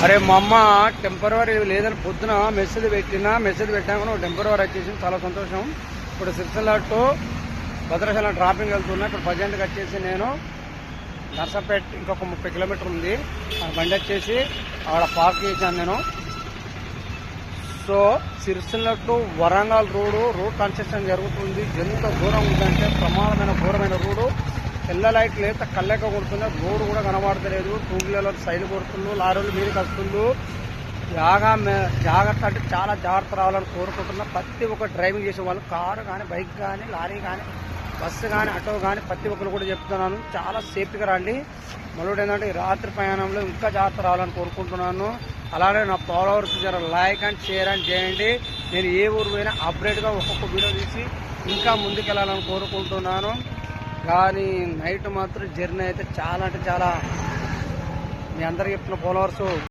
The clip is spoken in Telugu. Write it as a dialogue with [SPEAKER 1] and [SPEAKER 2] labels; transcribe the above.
[SPEAKER 1] అరే మా అమ్మ టెంపరవరీ లేదని పొద్దున మెసేజ్ పెట్టాక నువ్వు టెంపరవరీ వచ్చేసి చాలా సంతోషం. ఇప్పుడు సిరిసిల్ల టు భద్రాచలం డ్రాపింగ్ వెళ్తున్నా. ఇప్పుడు ప్రజెంట్గా వచ్చేసి నేను నర్సంపేట ఇంకొక 30 కిలోమీటర్ ఉంది. ఆ బండి వచ్చేసి ఆడ పార్క్ చేశాను నేను. So Sircilla to Warangal road construction జరుగుతుంది. ఎంత దూరం ఉందంటే ప్రమాదమైన ఘోరమైన రోడ్డు. తెల్ల లైట్ లేత కళ్ళెక్క కొడుతున్నాయి. రోడ్డు కూడా కనబడతలేదు. 2 వీలర్లు సైడ్ కొడుతుండ్రు, లారీలు మీదకి వస్తుండ్రు. జాగ్రత్త అంటే చాలా జాగ్రత్త రావాలని కోరుకుంటున్నా. ప్రతి ఒక్క డ్రైవింగ్ చేసే వాళ్ళు, కారు కానీ, బైక్ కానీ, లారీ కానీ, బస్సు కానీ, ఆటో కానీ ప్రతి ఒక్కరు కూడా చెప్తున్నాను, చాలా సేఫ్టీగా రండి. మళ్ళీ ఏంటంటే ఈ రాత్రి ప్రయాణంలో ఇంకా జాగ్రత్త రావాలని కోరుకుంటున్నాను. అలానే నా ఫాలోవర్స్ జర లైక్ అండ్ షేర్ అండ్ చేయండి. నేను ఏ ఊరు పోయినా అప్డేట్గా ఒక్కొక్క వీడియో తీసి ఇంకా ముందుకెళ్ళాలని కోరుకుంటున్నాను. కానీ నైట్ మాత్రం జర్నీ అయితే చాలా అంటే చాలా మీ అందరికి చెప్తున్న ఫాలోవర్స్